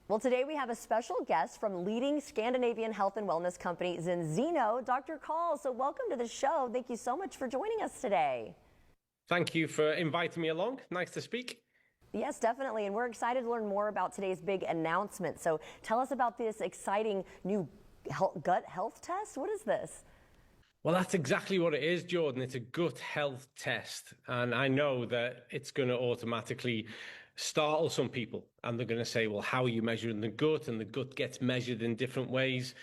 Well, today we have a special guest from leading Scandinavian health and wellness company Zinzino, Dr. Call. So welcome to the show. Thank you so much for joining us today. Thank you for inviting me along. Nice to speak. Yes, definitely. And we're excited to learn more about today's big announcement. So tell us about this exciting new gut health test. What is this? Well, that's exactly what it is, Jordan. It's a gut health test. And I know that it's going to automatically startle some people. And they're going to say, well, how are you measuring the gut? And the gut gets measured in different ways.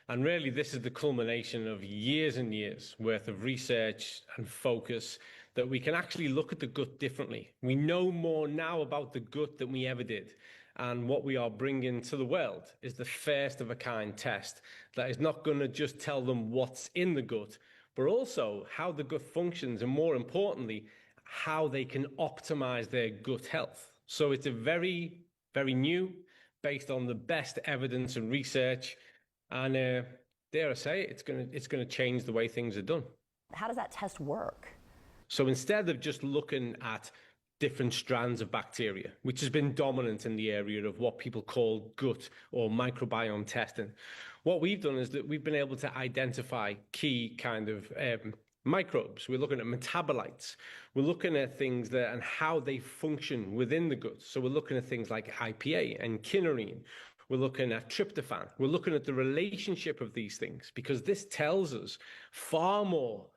And really, this is the culmination of years and years worth of research and focus that we can actually look at the gut differently. We know more now about the gut than we ever did. And what we are bringing to the world is the first of a kind test that is not going to just tell them what's in the gut, but also how the gut functions, and more importantly, how they can optimize their gut health. So it's a very, very new, based on the best evidence and research. And dare I say, it's going to change the way things are done. How does that test work? So instead of just looking at different strands of bacteria, which has been dominant in the area of what people call gut or microbiome testing, what we've done is that we've been able to identify key kind of microbes. We're looking at metabolites. We're looking at things that and how they function within the gut. So we're looking at things like IPA and kinorine. We're looking at tryptophan. We're looking at the relationship of these things, because this tells us far more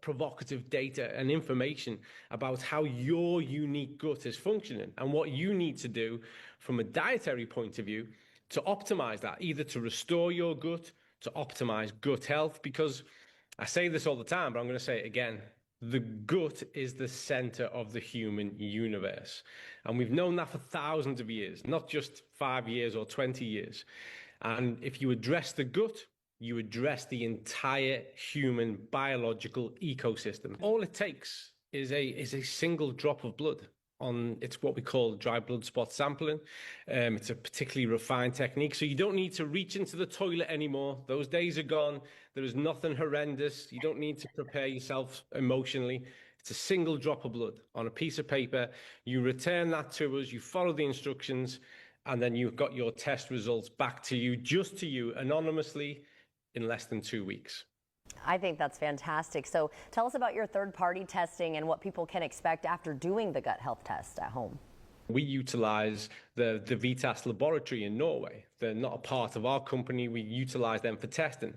provocative data and information about how your unique gut is functioning and what you need to do from a dietary point of view to optimize that, either to restore your gut, to optimize gut health. Because I say this all the time, but I'm going to say it again. The gut is the center of the human universe. And we've known that for thousands of years, not just 5 years or 20 years. And if you address the gut, you address the entire human biological ecosystem. All it takes is a single drop of blood. It's what we call dry blood spot sampling. It's a particularly refined technique, so you don't need to reach into the toilet anymore. Those days are gone. There is nothing horrendous. You don't need to prepare yourself emotionally. It's a single drop of blood on a piece of paper. You return that to us, you follow the instructions, and then you've got your test results back to you, just to you, anonymously, in less than 2 weeks. I think that's fantastic. So tell us about your third-party testing and what people can expect after doing the gut health test at home. We utilize the VITAS laboratory in Norway. They're not a part of our company. We utilize them for testing.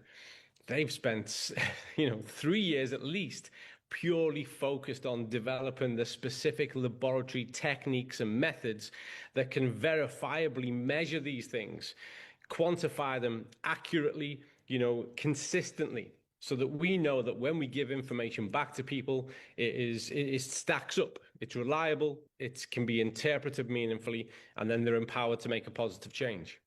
They've spent 3 years at least purely focused on developing the specific laboratory techniques and methods that can verifiably measure these things, quantify them accurately, consistently, so that we know that when we give information back to people, it stacks up, it's reliable, it can be interpreted meaningfully, and then they're empowered to make a positive change.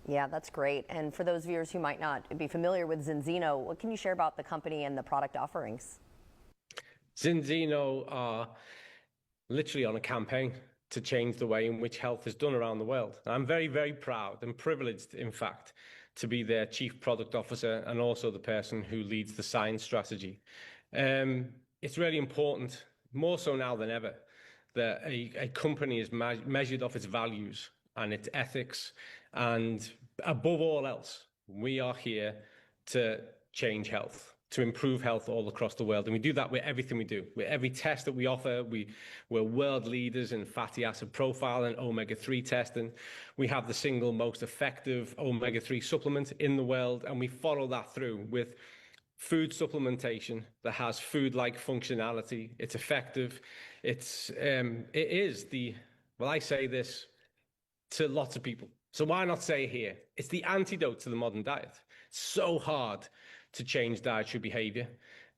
Yeah, that's great. And for those viewers who might not be familiar with Zinzino, what can you share about the company and the product offerings? Zinzino are literally on a campaign to change the way in which health is done around the world. I'm very, very proud and privileged, in fact, to be their chief product officer and also the person who leads the science strategy. It's really important, more so now than ever, that a company is measured off its values and its ethics. And above all else, we are here to change health, to improve health all across the world. And we do that with everything we do. With every test that we offer, we're world leaders in fatty acid profile and omega-3 testing. We have the single most effective omega-3 supplement in the world, and we follow that through with food supplementation that has food-like functionality. It's effective. I say this to lots of people, so why not say it here? It's the antidote to the modern diet. It's so hard to change dietary behavior.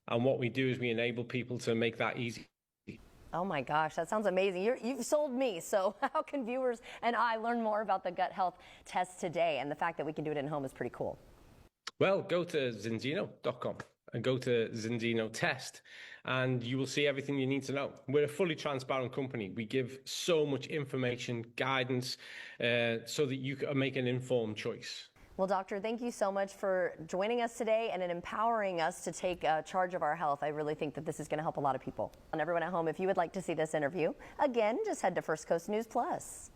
And what we do is we enable people to make that easy. Oh my gosh, that sounds amazing. You've sold me. So how can viewers and I learn more about the gut health test today? And the fact that we can do it at home is pretty cool. Well, go to zinzino.com and go to Zinzino Test, and you will see everything you need to know. We're a fully transparent company. We give so much information, guidance, so that you can make an informed choice. Well, doctor, thank you so much for joining us today and in empowering us to take charge of our health. I really think that this is going to help a lot of people. And everyone at home, if you would like to see this interview, again, just head to First Coast News Plus.